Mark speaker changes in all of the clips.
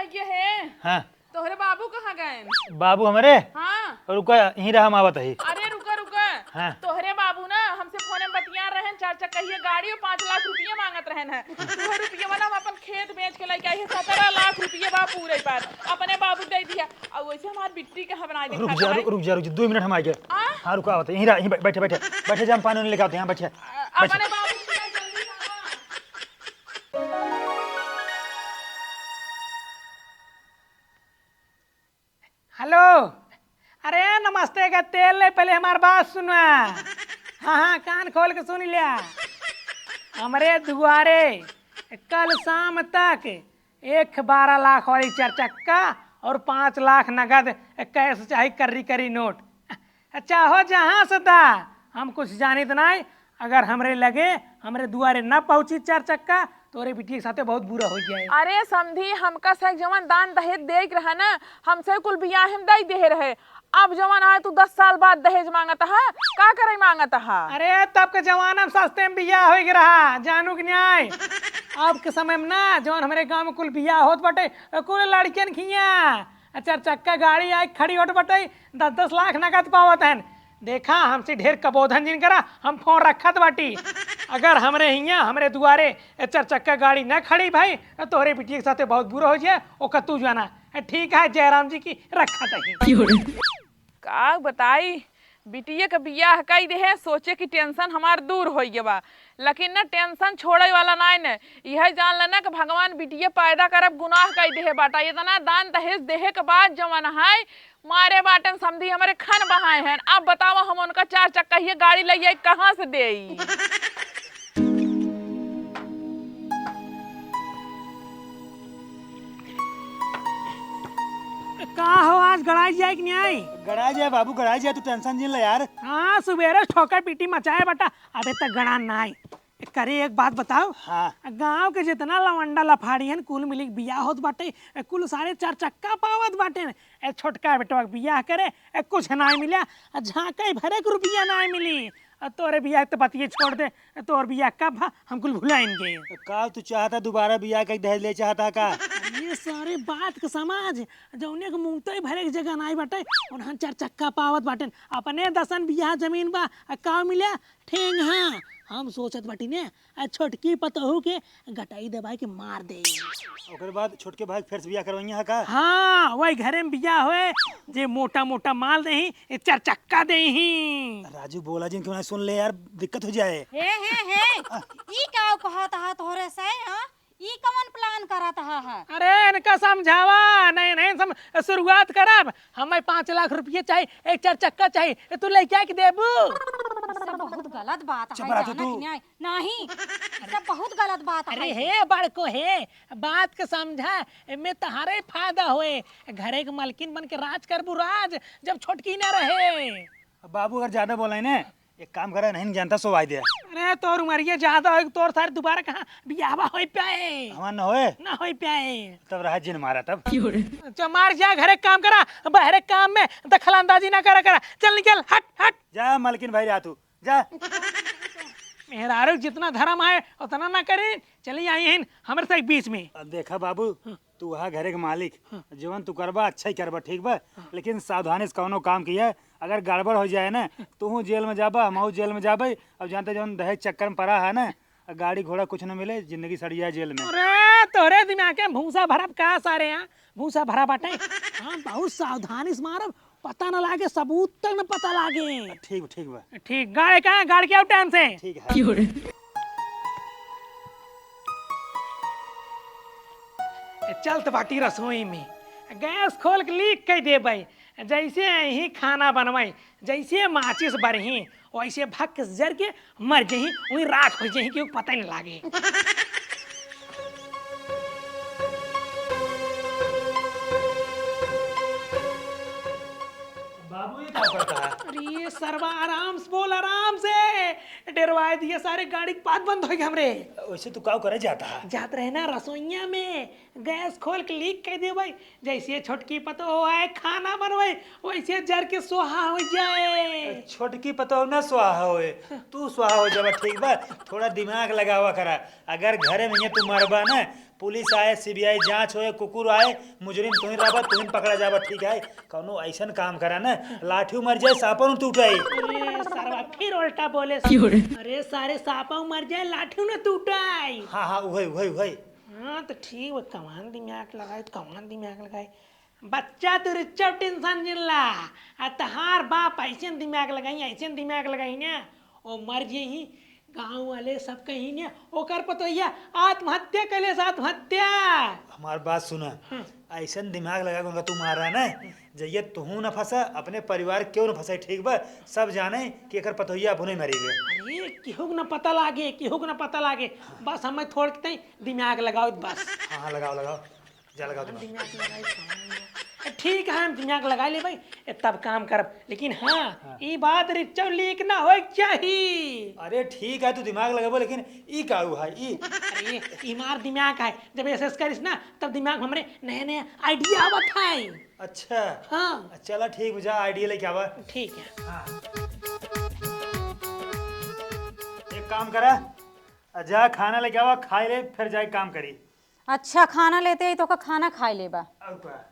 Speaker 1: भैया है।
Speaker 2: हाँ
Speaker 1: तोहरे बाबू कहाँ गए?
Speaker 2: बाबू हमारे
Speaker 1: हाँ
Speaker 2: रुका यहीं रहा मावत है।
Speaker 1: अरे रुका रुका।
Speaker 2: हाँ।
Speaker 1: तोहरे बाबू ना हमसे फोन में बतिया रहे हैं, 4 चक्कहिया गाड़ी और 5 लाख रुपया मांगत रहे हैं। तोहर रुपया वाला हम अपन खेत बेच के लेके आई 17 लाख रुपया बा पूरे पर अपने बाबू दे दिया। और वैसे हमारी बिट्टी के बना दी।
Speaker 2: रुक जा 2 मिनट हम आ गए। हाँ रुका आवत है यहीं रहा, यहीं बैठे बैठे बैठे जा, हम पानी लेके आते हैं। बैठे
Speaker 1: अपने बाबू को जल्दी आवा।
Speaker 3: हेलो, अरे नमस्ते का तेल ले, पहले हमारी बात सुना। हाँ हाँ कान खोल के सुन लिया। हमारे दुआरे कल शाम तक 12 लाख वाली 4 चक्का और 5 लाख नगद कैश चाहे करी नोट। चाहो जहाँ से दा, हम कुछ जानित नहीं। अगर हमरे लगे हमरे दुआरे न पहुंची 4 चक्का तोरे बिटिया के साथे बहुत बुरा हो जाए।
Speaker 1: अरे समझी हमका से जवान दान दहेज दे रहा ना, हमसे कुल बियाह हम दे दे रहे। अब जवान आए तू 10 साल बाद दहेज मांगता है, का करे मांगता है?
Speaker 3: अरे तब के जमाना में सस्ते में बियाह हो रहा, जानू कि न्याय। अब के समय में ना जवान हमारे गांव में कुल बियाह होत बटे, कुल लड़कियन खिया 4 चक्का गाड़ी आई खड़ी होट बटे 10-10 लाख नगद पावत है। देखा हमसे ढेर कबोधन जिन करा, हम फोन रखत बाटी। अगर हमरे हिया हमरे दुआरे 4 चक्का गाड़ी न खड़ी भाई तोहरे बिटिया के साथे बहुत बुरा हो जाए। ओका तू जाना ठीक है, जयराम जी की रखा तही।
Speaker 1: का बताई बिटिया के बियाह कई दे, सोचे कि टेंशन हमार दूर हो गया, लेकिन ना टेंशन छोड़े वाला नहीं न। यह जान लेना कि भगवान बिटिया पैदा करब गुनाह कई दे बाटा। इतना दान दहेज देहे के बाद जवन है मारे बाटन समझी हमारे खन बहाए हैं। अब बताओ हम उनका 4 चक्का ये गाड़ी ले कहाँ से दे?
Speaker 3: का हो आज गड़ाई जाए कि नहीं आई?
Speaker 2: गड़ा जाए बाबू, गड़ा जाए, तू टेंशन जिन ले यार।
Speaker 3: हाँ सुबेरे ठोकर पीटी मचाए बटा, अबे तक गड़ा ना आई। करे एक बात बताओ।
Speaker 2: हाँ।
Speaker 3: गांव के जितना लवंडा लफाड़ी है कुल मिली बियाह होत बाटे, कुल सारे 4 चक्का पावत बाटे। छोटका बेटवा बियाह करे कुछ नहीं मिला, झाँका भरे के रुपया नहीं मिली। तोरे बियाह तो बतिये छोड़ दे, तोर बियाह कब हम कुल भुलाएंगे।
Speaker 2: का तू चाहता दोबारा बियाह का दहेज ले चाहता का?
Speaker 3: ये सारे बात के समाज जौने के मुंगते भरे के जगह नहीं बाटे, उन्हन 4 चक्का पावत बाटे। अपने 10 बियाह जमीन बा का मिला ठेंग। हाँ हम सोचत बाटी ने छोटकी पतहू के गटाई दबाई के मार दे।
Speaker 2: ओकर बाद छोटके भाई फिर से बियाह करवाइया है का?
Speaker 3: हाँ वही घरे में बियाह होए जे मोटा मोटा माल दे 4 चक्का दे।
Speaker 2: राजू बोला जिन क्यों ना सुन ले यार, दिक्कत हो जाए।
Speaker 4: हे ई क्या कहत है तोहरे से? हां ई कौन प्लान करत है?
Speaker 3: अरे इनका समझावा नहीं नहीं शुरुआत करब। हमें 5 लाख रुपये चाहिए, 4 चक्का चाहिए, तू लेके आके देबू।
Speaker 4: सब बहुत गलत बात है,
Speaker 2: चुप रह तू।
Speaker 4: नहीं सब बहुत गलत बात है।
Speaker 3: अरे हे बड़को हे बात के समझा, में तहारे फायदा होए। घरे के मालकिन बन के राज करबू राज, जब छोटकी न रहे।
Speaker 2: बाबू अगर ज्यादा बोला है ना, एक काम करे, नहीं जानता सो वाई दे।
Speaker 3: अरे तोर उमरिया ज्यादा हो, तोर सारे दोबारा कहाँ बियाह हो पाए
Speaker 2: हमार न होए
Speaker 3: ना हो पाए।
Speaker 2: तब रहा जिन मारा तब।
Speaker 3: अच्छा मार जा, घरे काम करा, बहरे काम में दखल अंदाजी ना करा। चल निकल, हट हट
Speaker 2: जा मालकिन भाई रहा तू जा।
Speaker 3: मेहरारू जितना धर्म है उतना ना करे। चली आई हैं हमारे साथ बीच में।
Speaker 2: अब देखा बाबू, तू वहाँ घरे के मालिक जीवन तू करबा अच्छा ही करबा, ठीक बा, लेकिन सावधानी से कौनो काम किया। अगर गड़बड़ हो जाए ना तू जेल में जाबा, हम जेल में जाबे। अब जानते जौन दहेज चक्कर में पड़ा है ना, गाड़ी घोड़ा कुछ न मिले, जिंदगी सड़ जाए जेल में।
Speaker 3: अरे तोरे दिमाग में भूसा भरब का सारे यहाँ भूसा भरा बाटे। हाँ बहुत सावधानी से मारब, पता न लागे, सबूत तक न पता लागे।
Speaker 2: ठीक ठीक बा।
Speaker 3: ठीक गाड़ी कहाँ, गाड़ी के आओ टाइम से।
Speaker 2: ठीक है।
Speaker 3: चलत बाटी रसोई में, गैस खोल के लीक कर दे भाई। जैसे ही खाना बनवाई, जैसे माचिस बरही वैसे भक जर के मर जही, वही राख हो जही, क्यों पता नहीं लागे।
Speaker 2: बाबू ये क्या करता है?
Speaker 3: अरे सरवा आराम से बोल, आराम से। डरवाए दिए सारे गाड़ी के बात बंद हो गए हमरे।
Speaker 2: वैसे तू का करे जाता है?
Speaker 3: जात रहे ना रसोईया में गैस खोल के लीक कर दे भाई, जैसे छोटकी पतो हो आए खाना बनवाए वैसे जर के सोहा हो जाए।
Speaker 2: छोटकी पतो ना स्वाहा होए, तू स्वाहा हो जावा ठीक बा। थोड़ा दिमाग लगावा करा। अगर घरे में तू मरबा ना, पुलिस आए, सीबीआई जांच होए, कुकुर आए, मुजरिम तुहिन रहबा, तुहिन पकड़ा जाबा ठीक है। कौनो ऐसन काम करा ना, लाठी मर जाए सापन तू उठाई।
Speaker 3: अरे सरवा फिर उल्टा बोले। अरे सारे सापा मर जाए लाठी न टूटाई।
Speaker 2: हाँ हाँ वही वही वही।
Speaker 3: हाँ तो ठीक है, कमान दिमाग लगाए, कमान दिमाग लगाए। बच्चा तो रिचव टेंशन जिल्ला आ तहार बाप ऐसे दिमाग लगाई, ऐसे दिमाग लगाई ना ओ मर जे ही गांव वाले सब कहीं ने ओकर पतोइया आत्महत्या कैले से आत्महत्या।
Speaker 2: हमार बात सुना, ऐसा दिमाग लगा के तू मारा ना, जइए तू न फंसा, अपने परिवार क्यों न फंसा ठीक बा। सब जाने कि एकर पतोहिया अपने मरी गए।
Speaker 3: अरे केहू न पता लागे, केहू न पता लागे, बस हमें थोड़ के दिमाग लगाओ बस।
Speaker 2: हाँ हाँ लगाओ लगाओ, जा लगाओ दिमाग।
Speaker 3: दिमाग लगाई ठीक है, हम दिमाग लगा ले भाई, तब काम करब। लेकिन हाँ ये बात रिचव लीक ना हो चाहिए।
Speaker 2: अरे ठीक है तू दिमाग लगाबो, लेकिन ई का है ई?
Speaker 3: अरे इमार दिमाग है, जब ऐसे करिस ना तब दिमाग हमरे नए नए आइडिया आवत है।
Speaker 2: अच्छा
Speaker 3: हाँ
Speaker 2: चला ठीक जा, आइडिया लेके आवा।
Speaker 3: ठीक है।
Speaker 2: हाँ। एक काम करा, जा खाना लेके आवा, खाई ले फिर जाए काम करी।
Speaker 4: अच्छा खाना लेते ही तो का खाना खाई लेबा।
Speaker 2: और का?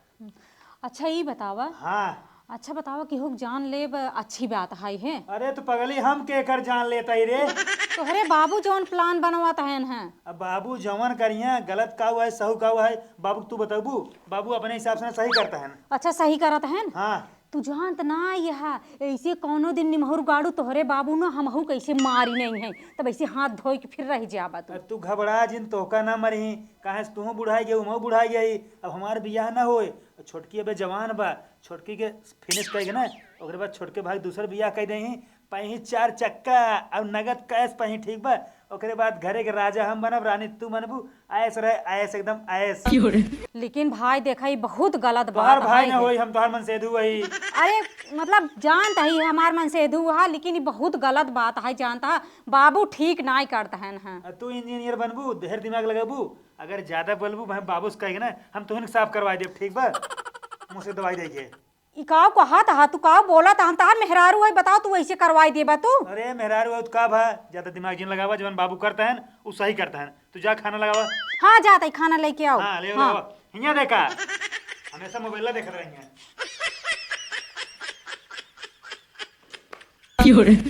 Speaker 4: अच्छा ये बतावा,
Speaker 2: हाँ
Speaker 4: अच्छा बतावा कि हुक जान लेब अच्छी बात है।
Speaker 2: अरे तो पगली हम के कर जान लेता ही रे।
Speaker 4: तोहरे बाबू जौन प्लान बनवाता है।
Speaker 2: अब बाबू जवन करिया, गलत का हुआ है सहू का हुआ है, बाबू तू बताबू। बाबू अपने हिसाब से सही करता है।
Speaker 4: अच्छा सही करत है।
Speaker 2: हाँ
Speaker 4: तू जानत ना यहा ऐसे कौनो दिन निमहुर गाड़ू तोहरे बाबू न हमहू कैसे मारी नहीं है, तब ऐसे हाथ धोई के फिर रह जाबा तू।
Speaker 2: तू घबरा जिन तोहका ना मरही, कहे तू बुढ़ाई गई उमऊ बुढ़ाई गई। अब हमार बियाह ना होए, छोटकी अबे जवान बा, छोटकी के फिनिश करेगा ना, ओकरे बाद छोटके भाई दूसर बियाह कह दही, पही 4 चक्का और नगद कैश पही ठीक बा। ओकरे बाद घरे के राजा हम बनब, रानी तू बनबू, ऐस रहे ऐस एकदम ऐस।
Speaker 4: लेकिन भाई देखा ये बहुत गलत
Speaker 2: तोहार
Speaker 4: बात
Speaker 2: भाई ना
Speaker 4: है।
Speaker 2: होई, हम तोहार मन से दू वही।
Speaker 4: अरे मतलब जानता ही हमार मन से हुआ, लेकिन ये बहुत गलत बात है, जानता बाबू ठीक नहीं करता है।
Speaker 2: तू इंजीनियर बनबू, ढेर दिमाग लगाबू, अगर ज्यादा बोलबू हम बाबू से कहेंगे ना, हम तुहन साफ करवा देब ठीक बा, मुँह से दवाई देंगे।
Speaker 4: का कहा था तू का बोला था, हम तार मेहरारू है, बताओ तू ऐसे करवाई देबा तू।
Speaker 2: अरे मेहरारू है तो का भा, ज्यादा दिमाग जिन लगावा, जवन बाबू करता है वो सही करता है। तू जा खाना लगावा।
Speaker 4: हाँ जाता ही खाना लेके आओ।
Speaker 2: हाँ ले लगावा। हिया देखा, हमेशा मोबाइल देखत रही।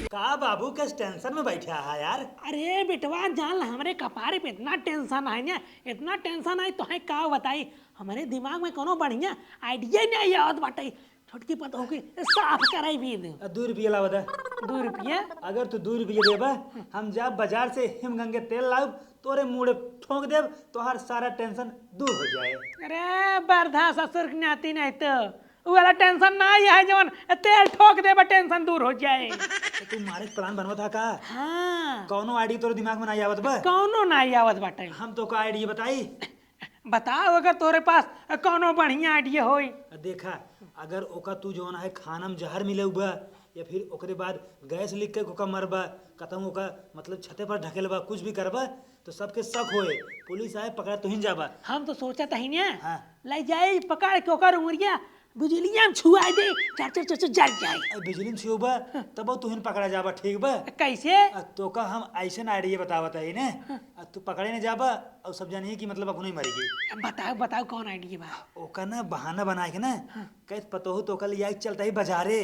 Speaker 2: का बाबू किस टेंशन में बैठा है यार?
Speaker 3: अरे बेटवा जान हमरे कपारे पे इतना टेंशन है ना, इतना टेंशन है तो है का बताई, हमारे दिमाग में कोनो बढ़िया आइडिया नहीं आवत बाटे। छोटकी पता हो के साफ कराई भी दे।
Speaker 2: 2 रुपया लावा दे।
Speaker 3: 2 रुपया?
Speaker 2: अगर तू 2 रुपया देबा, हम जब बाजार से हिमगंगे तेल लाऊब, तोरे मुड़े ठोक देब, तोहार सारा टेंशन दूर हो जाए।
Speaker 3: अरे बरधा ससुर के नाती नहीं तो उ वाला टेंशन ना है, जवन तेल ठोक देबा टेंशन दूर हो जाए।
Speaker 2: तो तू मारे प्लान बनवा था का?
Speaker 3: हाँ
Speaker 2: कौनो आइडिया तोरे दिमाग में नहीं आवत बा?
Speaker 3: कौनो नहीं आवत बाटे।
Speaker 2: हम तो का आइडिया बताई।
Speaker 3: बताओ अगर तोरे पास कोनो बढ़िया आइडिया होई।
Speaker 2: देखा, अगर ओका तू जवन है खाना में जहर मिले बा, या फिर ओकरे बाद गैस लीक के ओका मरबा, कतम ओका मतलब छते पर ढकेल बा, कुछ भी करबा तो सबके शक होए, पुलिस आए पकड़ा तुहिन जाबा।
Speaker 3: हम तो सोचा था ही ना
Speaker 2: हाँ।
Speaker 3: ले जाए पकड़ के ओकर उंगलिया बिजलिया में छुआ दे, चार चार चार जल जाए।
Speaker 2: अब बिजली में छुबा तब तुहिन पकड़ा जाबा ठीक बा।
Speaker 3: कैसे?
Speaker 2: तो का हम ऐसे आइडिया बतावत है ने, तू पकड़े ने जाबा और सब जानिए कि मतलब अपने मरेगी।
Speaker 3: बताओ बताओ कौन आइडिया बा?
Speaker 2: ओका ना बहाना बना के ना, कैसे पतोहू तो कल याद चलता ही बाजारे,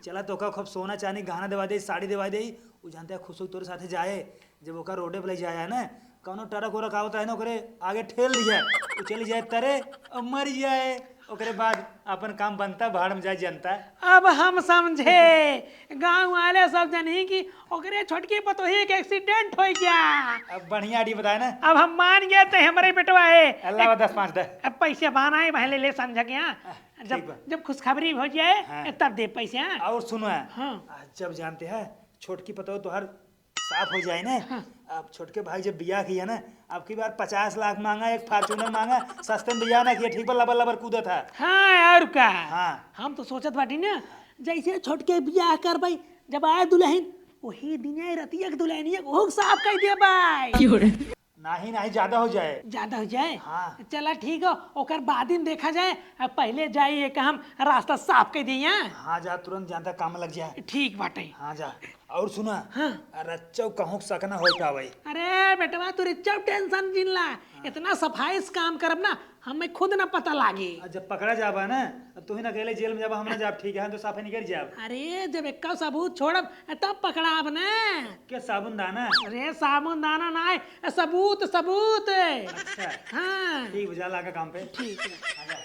Speaker 2: चला तो का खूब सोना चांदी गहना दिवा दे, साड़ी दिवा दे, वो जानते है खुश तोरे साथे जाए, जब ओका रोडे पे ले जाया ना, कौनो टरक उरक आवता है ना, ओकरे आगे ठेल दिया, वो चली जाए तरे और मर जाए, ओकरे बाद अपन काम बनता, भाड़ में जाए जनता।
Speaker 3: अब हम समझे, गांव वाले सब जानी कि ओकरे छोटकी पतोही के एक्सीडेंट हो गया।
Speaker 2: अब बढ़िया आइडिया बताए ना।
Speaker 3: अब हम मान गए थे हमारे बेटवा है।
Speaker 2: अल्लाह 10-5 दे।
Speaker 3: अब पैसे बनाए पहले ले समझ गया,
Speaker 2: ठीक बा।
Speaker 3: जब खुशखबरी हो जाए
Speaker 2: हाँ।
Speaker 3: तब दे पैसे।
Speaker 2: और सुनो है,
Speaker 3: हाँ।
Speaker 2: जब जानते हैं छोटकी पतो तो हर साफ हो जाए ना, अब छोटके भाई जब बियाह किया ना, अब की बार 50 लाख मांगा, एक फॉर्च्यूनर मांगा, सस्ते में बियाह ना किया ठीक बा, लबर लबर कूदा था।
Speaker 3: हाँ और का?
Speaker 2: हाँ।
Speaker 3: हम तो सोचत बाटी ना, जैसे छोटके बियाह कर भाई, जब आए दुल्हन वही दिन रतिया के दुल्हनिया को साफ कर दिया भाई।
Speaker 2: नहीं नहीं ज्यादा हो जाए।
Speaker 3: ज्यादा हो जाए।
Speaker 2: हाँ।
Speaker 3: चला ठीक हो, ओकर बाद दिन देखा जाए। अब पहले जाइए कि हम रास्ता साफ कर दिए।
Speaker 2: हाँ जा, तुरंत जानता काम लग जाए।
Speaker 3: ठीक बाटे।
Speaker 2: हाँ जा। और सुना,
Speaker 3: हाँ।
Speaker 2: रच्चौ कहूँ सकना हो पावे।
Speaker 3: अरे बेटवा तू रिच्चा टेंशन जिन ला, इतना सफाई से काम करब ना हमें खुद ना पता लागे।
Speaker 2: और जब पकड़ा जाबा ना तू ही ना अकेले जेल में जाबा, हम ना जाब, ठीक है, हम तो साफे नहीं कर जाब।
Speaker 3: अरे जब एक सबूत छोड़ब तब पकड़ाब ना।
Speaker 2: क्या साबुन दाना?
Speaker 3: अरे साबुन दाना ना, सबूत सबूत।
Speaker 2: अच्छा
Speaker 3: हाँ
Speaker 2: ठीक, बुझा लागा काम पे।
Speaker 3: ठीक है।
Speaker 2: आजा।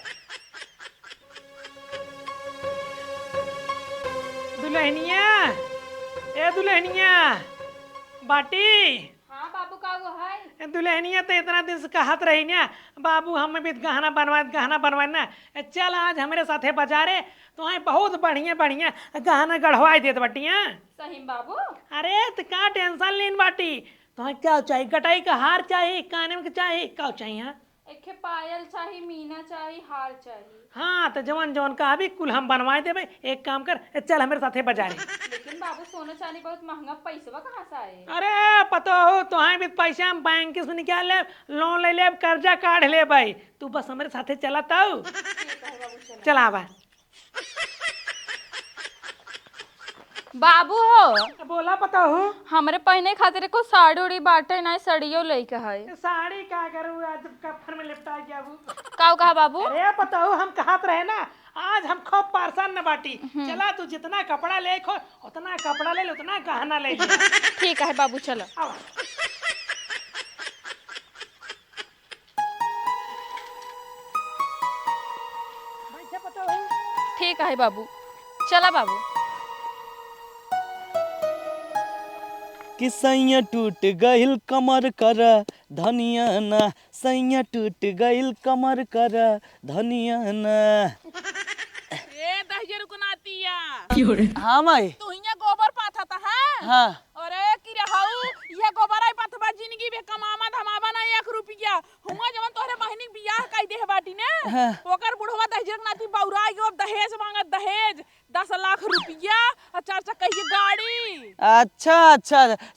Speaker 3: दुल्हनिया, ए दुल्हनिया, बाटी।
Speaker 4: हाँ बाबू का वो है।
Speaker 3: दुल्हनिया तो इतना दिन से कहत रही ना, बाबू हमें भी गहना बनवाए ना। चल आज हमारे साथे बाजारे, तो बहुत बढ़िया बढ़िया गहना गढ़वाई देत बाटिया।
Speaker 4: सही बाबू।
Speaker 3: अरे तो का टेंशन लेन बाटी, तो क्या चाहिए? गटाई का हार चाहिए, काने में चाहिए, क्या चाहिए?
Speaker 4: एक पायल चाहिए, मीना चाहिए, हार चाहिए।
Speaker 3: हाँ तो जवन जवन का अभी कुल हम बनवाए देवे। एक काम कर, चल हमारे साथे बाजारे।
Speaker 4: लेकिन बाबू सोना चांदी बहुत महंगा, पैसा कहाँ से आए?
Speaker 3: अरे पता हो तो भी पैसा हम बैंक से निकाल ले, लोन ले ले, कर्जा काढ़ ले भाई। तू बस हमारे साथे चला ताऊ। चला बा।
Speaker 5: बाबू हो,
Speaker 3: बोला पता हो।
Speaker 5: हमरे पहने खातिर को साड़ी उड़ी बाटे ना, सड़ियो लेके है।
Speaker 3: साड़ी का करूँ आज कफन में लिपटा गया वो।
Speaker 5: का कहा बाबू?
Speaker 3: अरे पता हो हम कहत रहे ना, आज हम खूब पारसान न बाटी। चला तू जितना कपड़ा ले खो उतना कपड़ा ले, उतना गहना ले।
Speaker 5: ठीक है बाबू, चलो।
Speaker 3: आओ। बैठे पता हो।
Speaker 5: ठीक है बाबू, चला बाबू।
Speaker 6: कि सैया टूट गइल कमर कर धनिया ना, सैया टूट गइल कमर कर धनिया ना।
Speaker 1: ए दहिजर को नातिया,
Speaker 6: हाँ माई।
Speaker 1: तू हिया गोबर पाथा था है?
Speaker 6: हाँ।
Speaker 1: अरे कि रहू ये गोबर आई पाथबा जिंदगी में कमामा धमावा ना 1 रुपया। हुआ जवन तोहरे बहिनी बियाह कई देह बाटी ने, ओकर बुढ़वा दहिजर के नाती बौरा गयो, दहेज मांगत, दहेज 10 लाख रुपया और 4 चक्का गाड़ी।
Speaker 6: अच्छा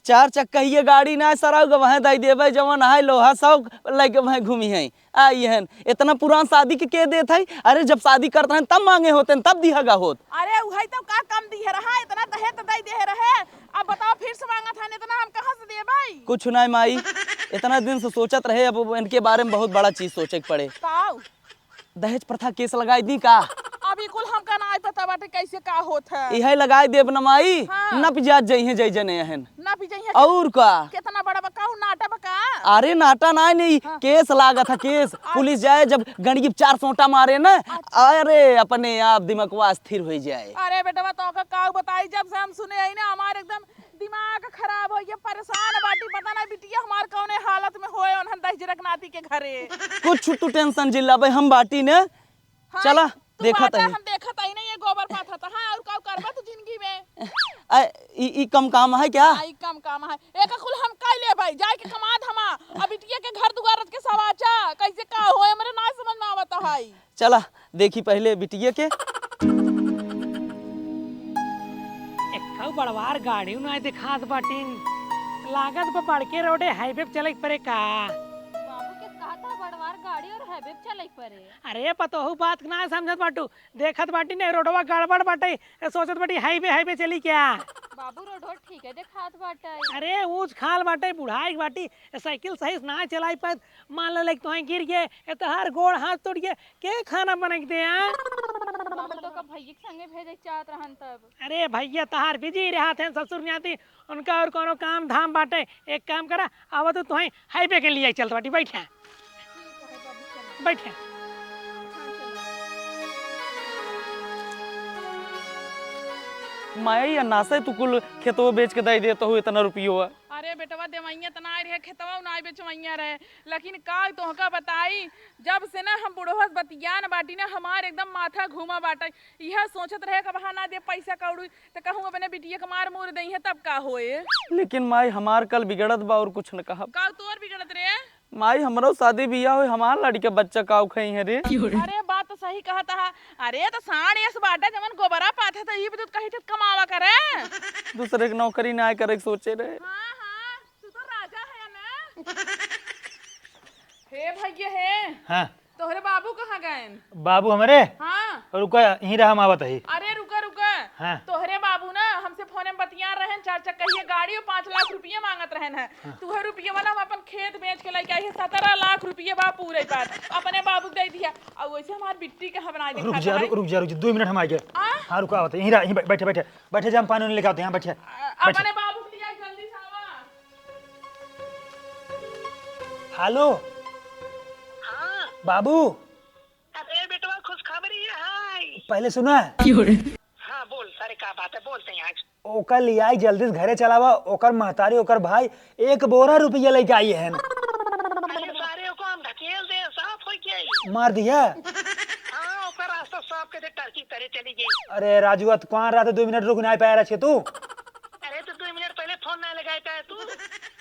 Speaker 6: 4 चक्कहिए गाड़ी ना सराउ वहाँ दई देवे, जवन है लोहा सब लेके वहाँ घूमी है। आई हन इतना पुरान शादी के देत है? अरे जब शादी करते हैं तब मांगे होते हैं, तब दिहगा होत।
Speaker 1: अरे उहई तो का कम दिए रहा, इतना दहेज तो दई दे रहे। अब बताओ फिर से मांगा था, इतना हम कहां से दे भाई?
Speaker 6: कुछ नहीं माई, इतना दिन से सोचत रहे, अब इनके बारे में बहुत बड़ा चीज सोचे के पड़े।
Speaker 1: ताऊ
Speaker 6: दहेज प्रथा केस लगाई दी का?
Speaker 1: अभी कुल हम का ना पता बाटे कैसे का होत है।
Speaker 6: यही लगाई देव न माई।
Speaker 1: हाँ।
Speaker 6: नप जात जई जई जने हन।
Speaker 1: ना भी जाइए
Speaker 6: और का?
Speaker 1: कितना बड़ा बकाऊ नाटा बका।
Speaker 6: अरे नाटा नहीं केस लागा था, केस। पुलिस जाए जब गंडगी 4 सोटा मारे ना, अरे अपने आप दिमागवा स्थिर हो जाए।
Speaker 1: अरे बेटा तो का बताई, जब से हम सुने आई ना हमारे एकदम दिमाग खराब हो गया, परेशान बाटी। पता ना बिटिया हमार कौने हालत में होए उन्हन दहिजरक नाती के घरे।
Speaker 6: कुछ तू टेंशन जिल्ला भाई, हम बाटी ने।
Speaker 1: हाँ,
Speaker 6: चला
Speaker 1: तू
Speaker 6: देखा
Speaker 1: बाटा,
Speaker 6: था
Speaker 1: हम देखा था नहीं ये गोबर पाथा था। हाँ और का करबा तू जिंदगी में?
Speaker 6: ई कम काम है क्या?
Speaker 1: आई कम काम है एक कुल हम काई ले भाई, जाए के कमा धमा। अब बिटिया के घर दुआर के सवाचा कैसे का होए हमरे ना समझ में आवत है।
Speaker 6: चला देखी पहले बिटिया के।
Speaker 3: एक बड़वार गाड़ी ना दिखात बाटीन, लागत पर बड़के रोडे हाईवे पे चले परे का।
Speaker 4: बाबू के कहा था बड़वार गाड़ी और हाईवे पे चले पड़े।
Speaker 3: अरे पता हो बात ना समझत बाटू, देखत बाटी ने रोडवा गड़बड़ बाटे, सोचत बाटी हाईवे चली क्या।
Speaker 4: बाबू रोड ठीक है देखात बाटे।
Speaker 3: अरे ऊंच खाल बाटे, बुढ़ाई बाटी, साइकिल सही से ना चलाई पात, मान ले तो गिर गए तो हर गोड़ हाथ टूट गए, के खाना बना के दे।
Speaker 4: बाबू तो का भैया के संगे भेजे चाहत रहन तब।
Speaker 3: अरे भैया तहार बिजी रहा थे, ससुर न्याती उनका और कोनो काम धाम बाटे। एक काम करा, आवा तो तुहे हाईवे के लिए चलत बाटी। बैठे बैठे।
Speaker 6: माई अन्नासे तू कुल खेतवा बेच के दे देता हूँ इतना रुपयो।
Speaker 1: अरे बेटवा देवैया तना रहे खेतवा ना बेचवैया रहे, लेकिन का तोहका बताई, जब से ना हम बुढ़वा बतियान बाटी ना हमार एकदम माथा घूमा बाटा। यह सोचत रहे कि वहाँ ना दे पैसा कौड़ी तो कहूँ अपने बिटिया के मार मूर दई है तब का होए।
Speaker 6: लेकिन माई हमार कल बिगड़त बा और कुछ न कहा।
Speaker 1: का तोर बिगड़त रे?
Speaker 6: माई हमरो शादी बियाह हुई, हमार लड़के बच्चा काउ खई है रे।
Speaker 1: अरे बात तो सही सही कहता है। अरे तो साढ़ ये बाटा जमन गोबरा पाथे तो ये भी तो कहीं तो कमावा करे।
Speaker 6: दूसरे की नौकरी ना करे के सोचे रहे।
Speaker 1: हाँ हाँ तू तो राजा है ना। हे भैया हे
Speaker 2: हाँ
Speaker 1: तोहरे बाबू कहाँ गए?
Speaker 2: बाबू हमारे
Speaker 1: हाँ
Speaker 2: रुका यहीं रहा, हम आवत ही।
Speaker 1: अरे रुका रुका।
Speaker 2: हाँ।
Speaker 1: तोहरे बाबू ना हमसे फोन में बतिया रहे हैं, 4 चक्कहिया गाड़ी और 5 लाख रुपया मांगत रहे हैं। तुहे रुपया वाला हम अपन खेत बेच के लेके आई है, 17 लाख रुपया बा पूरे पास अपने बाबू दे दिया। और वैसे हमारी बिट्टी के हम बनाए
Speaker 2: रुक जा रुक जा रुक जा, 2 मिनट हम आ गए।
Speaker 1: आ?
Speaker 2: हाँ रुका आवत यहीं रहा, यहीं बैठे बैठे बैठे जा, हम पानी उन्हें लेके आते हैं। यहाँ बैठे
Speaker 1: अपने बाबू के लिए जल्दी से आवा।
Speaker 2: हेलो बाबू,
Speaker 7: अरे बेटवा खुशखबरी है। हाय
Speaker 2: पहले सुना
Speaker 7: हाँ बोल, सारे का बात है, बोलते हैं आज।
Speaker 2: ओकर लियाई जल्दी से घरे चलावा। ओकर महतारी ओकर भाई 1 बोरा रुपया लेके आई है।
Speaker 7: अरे सारे को हम ढकेल दे, साफ हो गई।
Speaker 2: मार दिया।
Speaker 7: हाँ ओकर रास्ता साफ के दे, टर्की तरे चली गई।
Speaker 2: अरे राजू तू कहाँ रहा था? 2 मिनट रुक नहीं पाया रहे तू।
Speaker 7: अरे तो 2 मिनट पहले फोन ना लगाए था तू।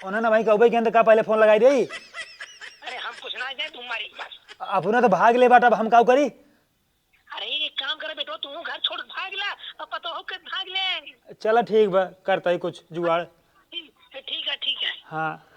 Speaker 2: उन्होंने भाई कहबे के अंदर का पहले फोन लगाई दे।
Speaker 7: अरे हम कुछ ना जाए तुम्हारी पास।
Speaker 2: अपना तो भाग ले बाटा, अब हम का करी?
Speaker 7: अरे एक काम करे बेटो, तू घर छोड़ भाग ला और पता हो के भाग ले।
Speaker 2: चलो ठीक बा, करता ही कुछ जुगाड़।
Speaker 7: ठीक है ठीक है।
Speaker 2: हाँ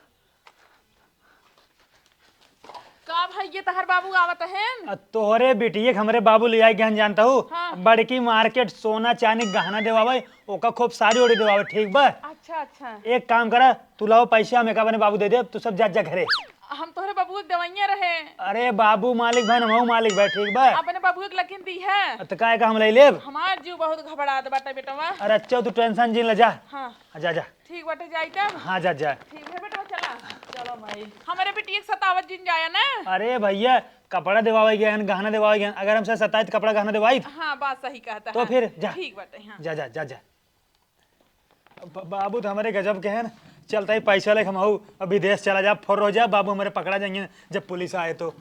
Speaker 1: का भैया तहर बाबू आवत है?
Speaker 2: तोहरे बेटिए के हमरे बाबू ले आई ज्ञान जानता हूँ।
Speaker 1: हाँ।
Speaker 2: बड़की मार्केट सोना चांदी गहना देवावे, ओका खूब सारी ओड़ी देवावे, ठीक बा?
Speaker 1: अच्छा अच्छा।
Speaker 2: एक काम करा, तू लाओ पैसा, हमें का बने बाबू दे दे, तू सब जा घरे।
Speaker 1: हम तोहरे बाबू के दवाइयाँ रहे।
Speaker 2: अरे बाबू मालिक भाई, हम मालिक भाई, ठीक बा?
Speaker 1: अपने बाबू के लकिन दी है।
Speaker 2: तो काय का हम ले लेब?
Speaker 1: हमार जीव बहुत घबरात बाटे बेटवा।
Speaker 2: अरे अच्छा तू टेंशन जिन ले जा।
Speaker 1: हाँ
Speaker 2: जा जा।
Speaker 1: ठीक बाटे जाई तब।
Speaker 2: हाँ जा जा।
Speaker 1: ठीक है बेटवा चला। चलो भाई हमारे बेटी एक 27 दिन जाया ना।
Speaker 2: अरे भैया कपड़ा देवावे गया, गहना देवावे गया, अगर हमसे 27 कपड़ा गहना देवाई
Speaker 1: हाँ बात सही कहता
Speaker 2: तो
Speaker 1: है।
Speaker 2: फिर जा।
Speaker 1: ठीक बाटे हाँ।
Speaker 2: जा जा जा जा। बाबू तो हमारे गजब के हैं ना, चलता ही पैसा लेके हम विदेश चला जा, फौर हो जा, बाबू हमारे पकड़ा जाएंगे जब पुलिस आए तो।